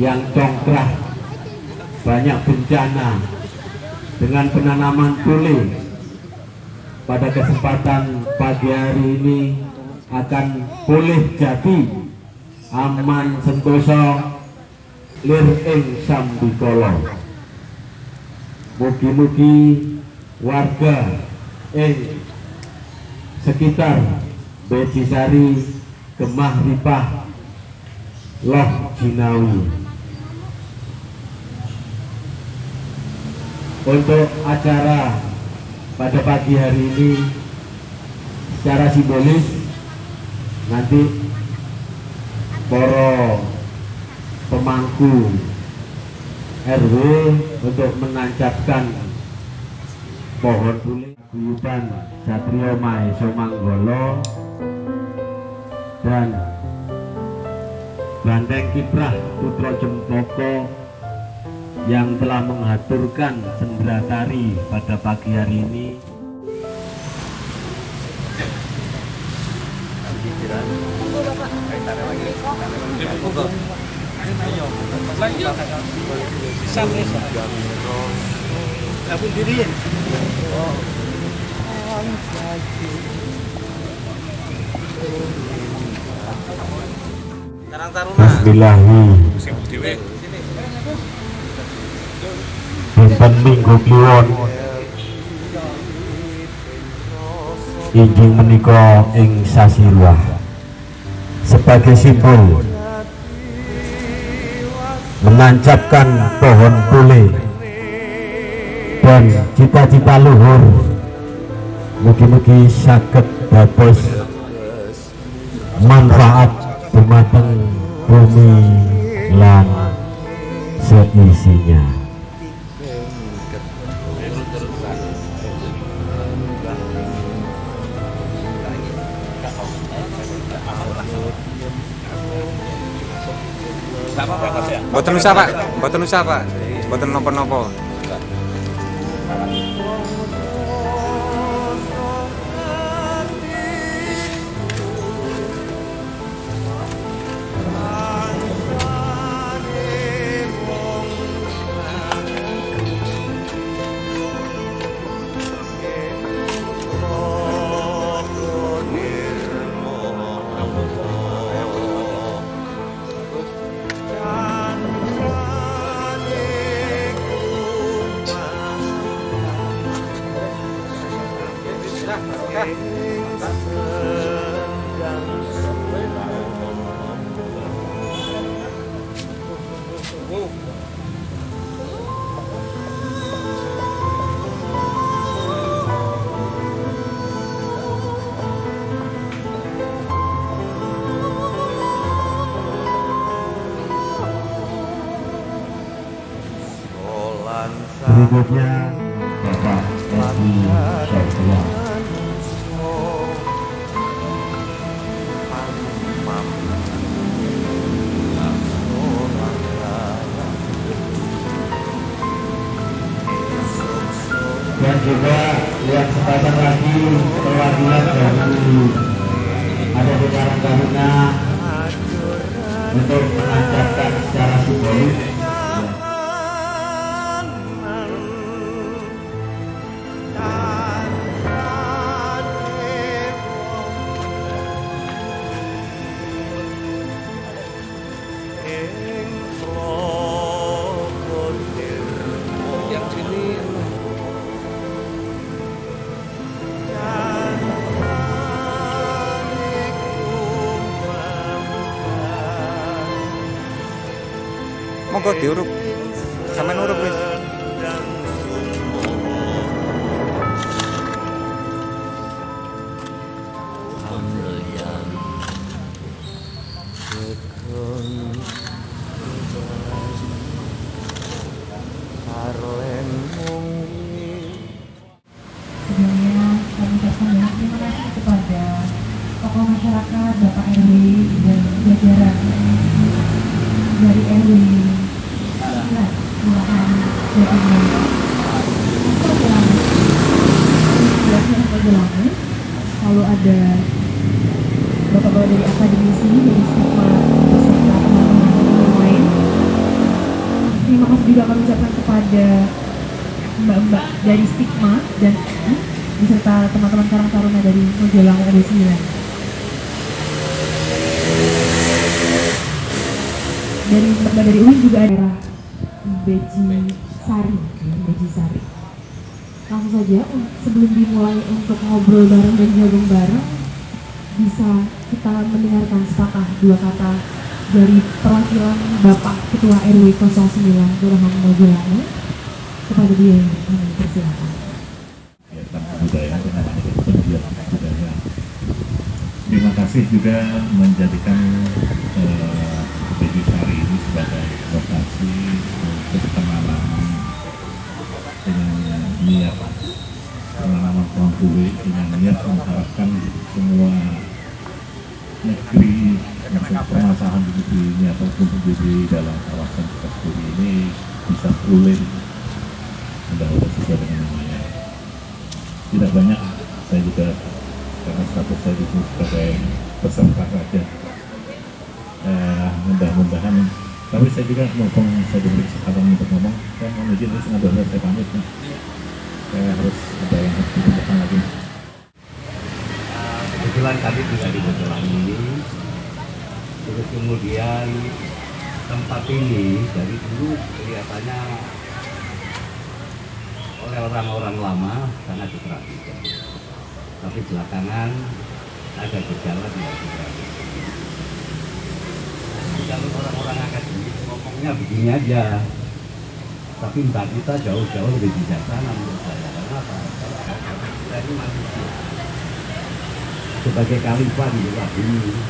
yang congkrah, banyak bencana. Dengan penanaman tule pada kesempatan pagi hari ini akan pulih jadi, aman sentosa, lir ing sambikala. Mugi-mugi warga ing sekitar Bedisari, Gemah Ripah, Loh Jinawi. Untuk acara pada pagi hari ini secara simbolis nanti para pemangku RW untuk menancapkan pohon tule guyuban Satrio Maheso Manggolo dan Banteng Kiprah Putra Jempoko yang telah mengaturkan sendera tari pada pagi hari ini. Bismillahirrahmanirrahim. Dinten Minggu Kliwon injing menika ing sasi Ruah sebagai simbol menancapkan pohon tule dan cita-cita luhur. Mugi-mugi saged dados manfaat dumateng bumi lan seisinya. Boten usah Pak, boten usah Pak, boten nopo-nopo. Berikutnya Bapak Edi Syafriah. Dan juga yang sepasang lagi perwakilan dari ada di Karangtaruna untuk menancapkan secara simbolis. Monggo diurup, sampean urup wis. Terima kasih kepada tokoh masyarakat, Bapak RW dan jajaran dari RW Kelurahan Jatimulyo. Lalu ada bapak-bapak dari akademisi, dari stigma beserta teman-teman yang lain juga kami ucapkan kepada mbak-mbak dari Stigma dan beserta teman-teman Karang Taruna dari Mojolangu RW 9. Dari mbak dari UIN juga ada Beji Sari. Langsung saja sebelum dimulai untuk ngobrol bareng dan jagung bareng, bisa kita mendengarkan sepatah dua kata dari perwakilan Bapak Ketua RW 09 Kelurahan Mojolangu. Kepada dia kami persilakan. Terima kasih juga menjadikan Beji Sari ini sebagai lokasi untuk penanaman dengan niat penanaman pohon kue dengan niat mengharapkan semua negeri maksud permasalahan di negeri ini ataupun terjadi dalam kawasan bekas kue ini bisa pulih mudah-mudahan sesuai dengan namanya. Tidak banyak, saya juga karena status saya di sini sebagai peserta saja. Mudah-mudahan, tapi saya juga mumpung saya diberi kesempatan untuk ngomong, saya mau izin ini setengah 12 saya pamit nih. Saya harus ada yang harus dibutuhkan lagi. Kebetulan tadi bisa di Mojolangu ini, terus kemudian tempat ini dari dulu kelihatannya oleh orang-orang lama sangat diperhatikan, tapi belakangan ada gejala tidak diperhatikan. Kalau orang-orang akademik ngomongnya begini aja, tapi mbak kita jauh-jauh lebih bijaksana menurut saya. Karena apa? Kita ini manusia sebagai khalifah di luar bumi,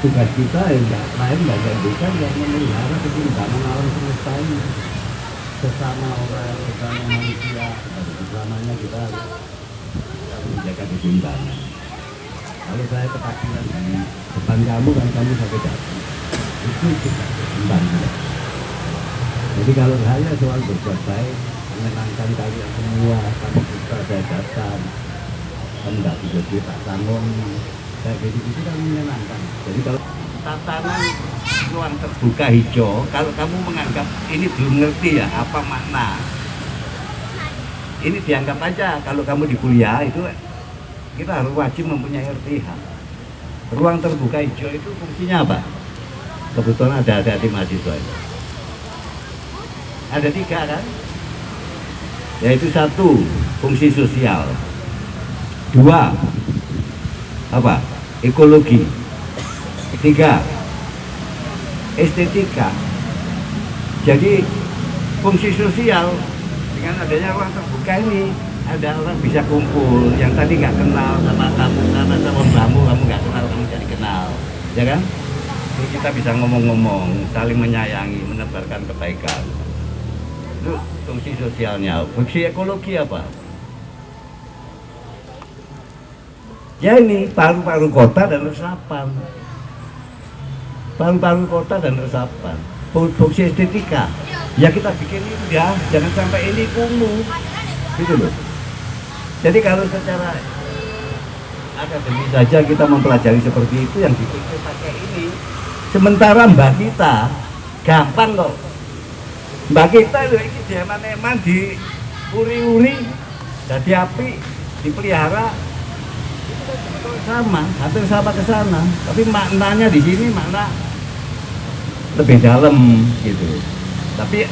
tugas kita yang lain nggak bukan yang memelihara keseimbangan alam semesta ini sesama orang, sesama manusia. Selamanya kita menjaga keseimbangan. Kalau saya ketakutan di depan kamu kan kamu sakit hati, itu juga keseimbangan. Jadi kalau saya soal berbuat baik, menyenangkan kalian semua, kamu juga saya datang, kamu nggak bisa tak sanggung, saya gitu kan menyenangkan. Jadi kalau tatanan ruang terbuka hijau, kalau kamu menganggap ini belum ngerti ya apa makna, ini dianggap aja kalau kamu di kuliah itu kita harus wajib mempunyai RTH. Ruang terbuka hijau itu fungsinya apa? Kebetulan ada di mahasiswa itu. Ada 3 kan? Yaitu 1, fungsi sosial. 2, apa? Ekologi. 3, estetika. Jadi fungsi sosial dengan adanya ruang terbuka ini, ada orang bisa kumpul yang tadi nggak kenal sama kamu, karena sama kamu nggak kenal, kamu jadi kenal, ya kan? Jadi kita bisa ngomong-ngomong, saling menyayangi, menebarkan kebaikan. Itu fungsi sosialnya. Fungsi ekologi apa? Ya ini paru-paru kota dan resapan. Paru-paru kota dan resapan. Fungsi estetika. Ya kita bikin indah, jangan sampai ini kumuh. Gitu loh. Jadi kalau secara akademis saja kita mempelajari seperti itu, yang dipikir pakai ini. Sementara mbak kita gampang kok. Mbak kita ini diaman-eman, diuri-uri, jadi api, dipelihara, itu sama, hampir sama ke sana. Tapi maknanya di sini makna lebih dalam gitu. Tapi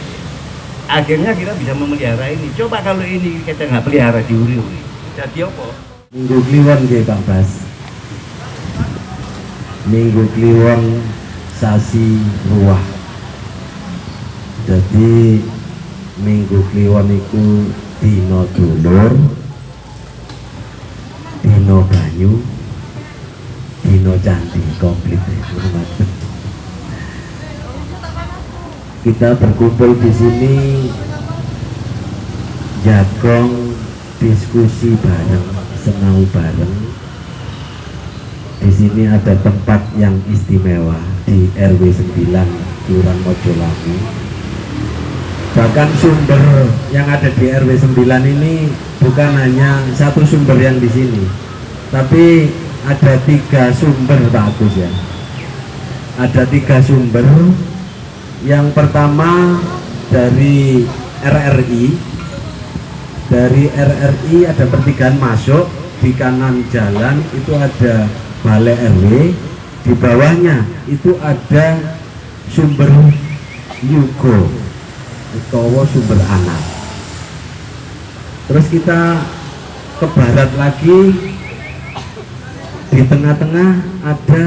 akhirnya kita bisa memelihara ini. Coba kalau ini kita nggak pelihara, diuri-uri, jadi apa? Minggu Kliwon nggih Bang Bas. Minggu Kliwon sasi ruah. Jadi Minggu Kliwon iku dina dulur, dina banyu, dina candi, komplit. Kita berkumpul di sini jagong, diskusi bareng, senau bareng. Di sini ada tempat yang istimewa di RW 9 Kelurahan Mojolangu. Bahkan sumber yang ada di RW 9 ini bukan hanya satu sumber yang di sini, tapi ada 3 sumber, Pak Agus ya. Ada 3 sumber. Yang pertama dari RRI. Dari RRI ada pertigaan masuk, di kanan jalan itu ada balai RW, di bawahnya itu ada sumber Yugo atau sumber anak. Terus kita ke barat lagi, di tengah-tengah ada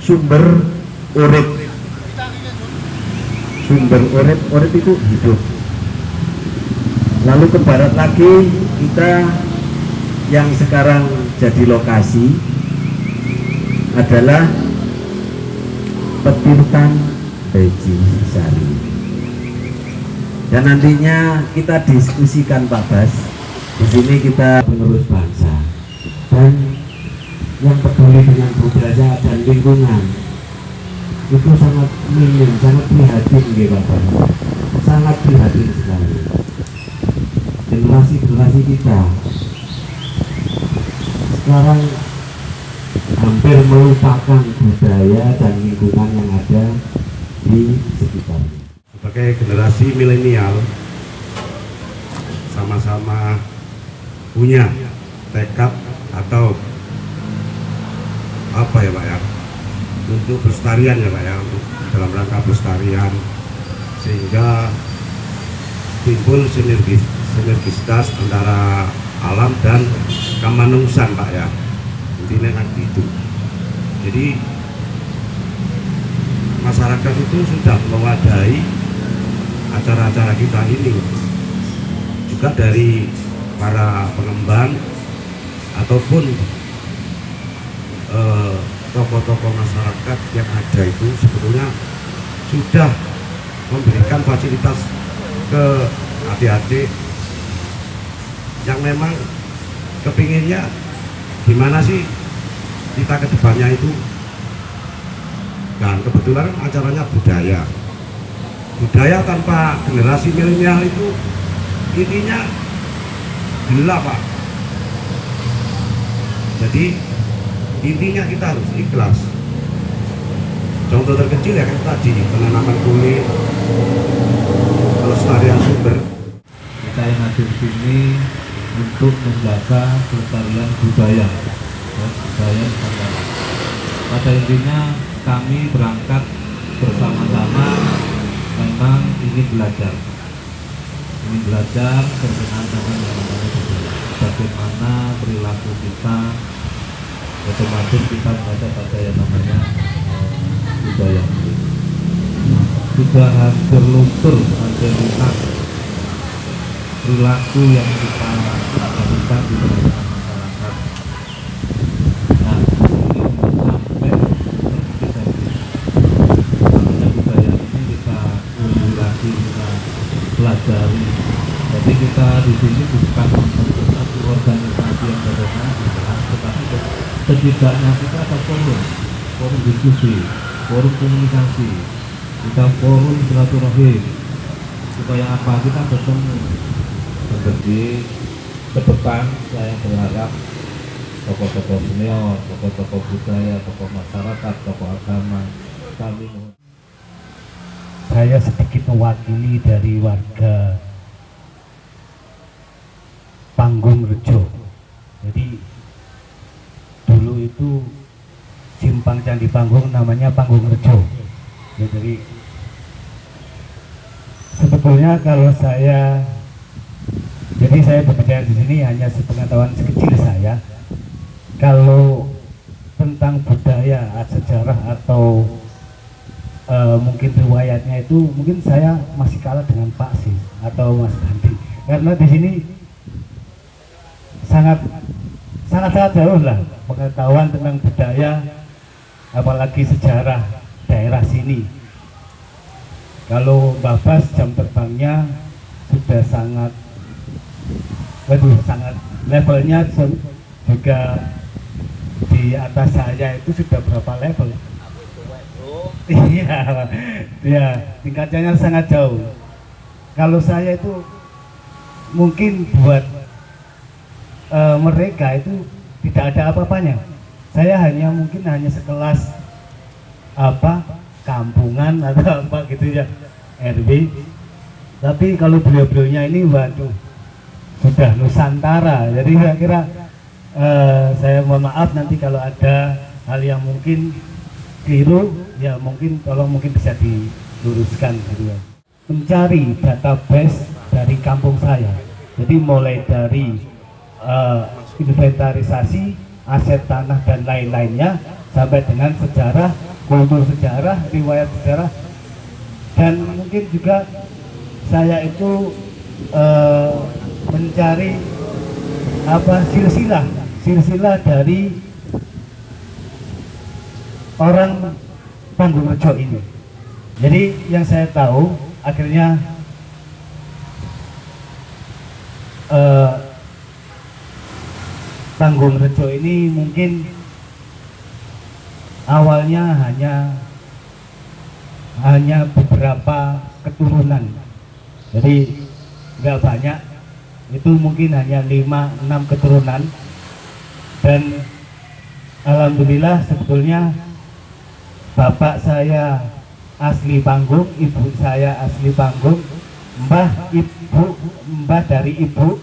sumber urip. Sumber urip itu hidup. Lalu ke barat lagi kita yang sekarang jadi lokasi adalah Petirtan Beji Sari. Dan nantinya kita diskusikan Pak Bas. Di sini kita penerus bangsa dan yang peduli dengan budaya dan lingkungan itu sangat minim, sangat prihatin ya Pak Bas. Sangat prihatin sekali. Generasi kita sekarang hampir melupakan budaya dan lingkungan yang ada di sekitarnya. Sebagai generasi milenial, sama-sama punya tekad atau apa ya Pak ya, untuk pelestarian ya Pak ya, untuk dalam rangka pelestarian, sehingga timbul sinergisitas antara alam dan kemanungsan Pak ya, intinya kan gitu. Jadi masyarakat itu sudah mewadai acara-acara kita ini, juga dari para pengembang ataupun tokoh-tokoh masyarakat yang ada itu sebetulnya sudah memberikan fasilitas ke adik-adik yang memang kepinginnya gimana sih kita ke depannya itu. Dan kebetulan acaranya budaya tanpa generasi milenial itu intinya gelap Pak. Jadi intinya kita harus ikhlas. Contoh terkecil ya kan tadi penanaman kulit, pelestarian sumber. Kita yang hadir di sini untuk menjaga pelestarian budaya dan budaya Nusantara. Pada intinya kami berangkat bersama-sama memang ingin belajar berkenaan dengan yang namanya budaya. Bagaimana perilaku kita, otomatis kita mengajar pada yang namanya budaya. Sudah hampir luntur, hampir hilang perilaku yang kita lakukan di tengah masyarakat. Nah, ini untuk sampai budaya ini kita ulangi lagi, kita pelajari. Jadi kita di sini bukan membentuk satu organisasi yang berbeda, tetapi setidaknya kita ada forum diskusi, forum komunikasi, kita forum silaturahim, supaya apa, kita bertemu. Jadi ke depan saya berharap tokoh-tokoh senior, tokoh-tokoh budaya, tokoh masyarakat, tokoh agama, kami mohon. Saya sedikit mewakili dari warga Panggung Rejo. Jadi dulu itu simpang Candi Panggung namanya Panggung Rejo. Ya, jadi sebetulnya kalau saya berbicara di sini hanya sepengetahuan sekecil saya. Kalau tentang budaya, sejarah atau mungkin riwayatnya itu mungkin saya masih kalah dengan Pak Sis atau Mas Bandi, karena di sini sangat jauh lah pengetahuan tentang budaya, apalagi sejarah daerah sini. Kalau Mbak Bas jam terbangnya sudah sangat levelnya juga di atas saya, itu sudah berapa level? Iya, tingkatannya sangat jauh. Kalau saya itu mungkin buat mereka itu tidak ada apa-apanya. Saya mungkin hanya sekelas kampungan atau apa gitu ya, RW. Tapi kalau beliau-beliaunya ini waduh sudah Nusantara. Jadi saya kira saya mohon maaf nanti kalau ada hal yang mungkin keliru, ya mungkin tolong mungkin bisa diluruskan gitu ya. Mencari database dari kampung saya. Jadi mulai dari inventarisasi aset tanah dan lain-lainnya sampai dengan sejarah, kultur sejarah, riwayat sejarah, dan mungkin juga saya itu mencari silsilah dari orang Panggung Rejo ini. Jadi yang saya tahu akhirnya Panggung Rejo ini mungkin awalnya hanya beberapa keturunan, jadi nggak banyak, itu mungkin hanya 5-6 keturunan. Dan alhamdulillah sebetulnya bapak saya asli Panggung, ibu saya asli Panggung, mbah dari ibu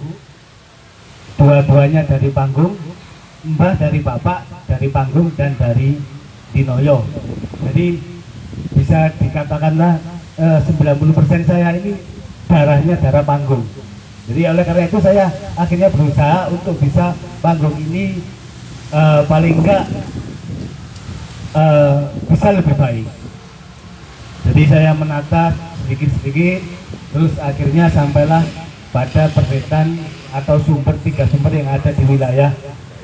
dua-duanya dari Panggung, mbah dari bapak dari Panggung dan dari Dinoyo. Jadi bisa dikatakanlah 90% saya ini darahnya darah Panggung. Jadi oleh karena itu saya akhirnya berusaha untuk bisa Panggung ini paling enggak bisa lebih baik. Jadi saya menata sedikit-sedikit, terus akhirnya sampailah pada persetan atau tiga sumber yang ada di wilayah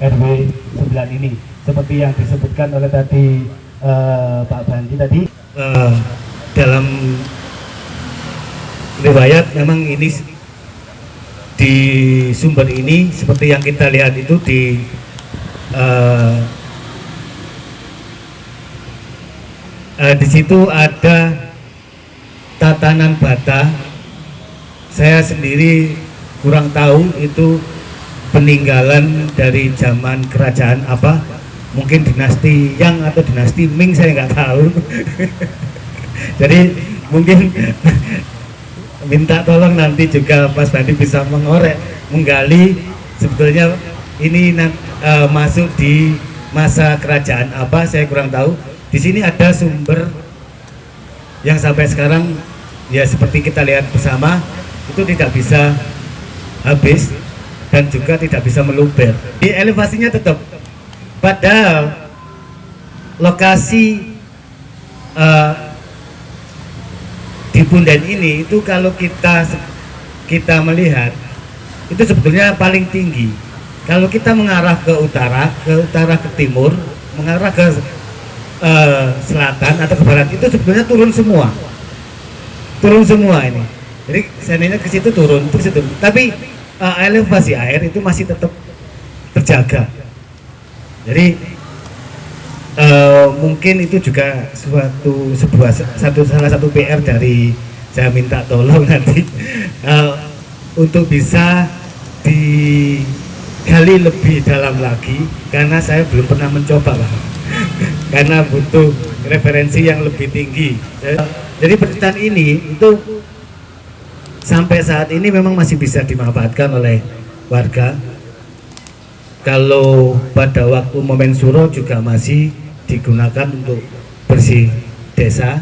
RW 9 ini. Seperti yang disebutkan oleh tadi Pak Bandi tadi, dalam riwayat memang ini di sumber ini seperti yang kita lihat itu di situ ada tatanan bata. Saya sendiri kurang tahu itu peninggalan dari zaman kerajaan apa, mungkin dinasti Yang atau dinasti Ming, saya nggak tahu. Jadi mungkin minta tolong nanti juga Mas Bandi bisa menggali sebetulnya ini masuk di masa kerajaan apa, saya kurang tahu. Di sini ada sumber yang sampai sekarang ya seperti kita lihat bersama itu tidak bisa habis dan juga tidak bisa meluber. Di elevasinya tetap, padahal lokasi di Punden ini itu kalau kita melihat itu sebetulnya paling tinggi. Kalau kita mengarah ke utara ke timur, mengarah ke selatan atau ke barat, itu sebetulnya turun semua ini. Jadi seninya ke situ turun, terus itu. Tapi elevasi air itu masih tetap terjaga. Jadi mungkin itu juga salah satu PR dari saya minta tolong nanti untuk bisa digali lebih dalam lagi, karena saya belum pernah mencoba lah. Karena butuh referensi yang lebih tinggi. Jadi percitaan ini itu sampai saat ini memang masih bisa dimanfaatkan oleh warga. Kalau pada waktu momen suro juga masih digunakan untuk bersih desa.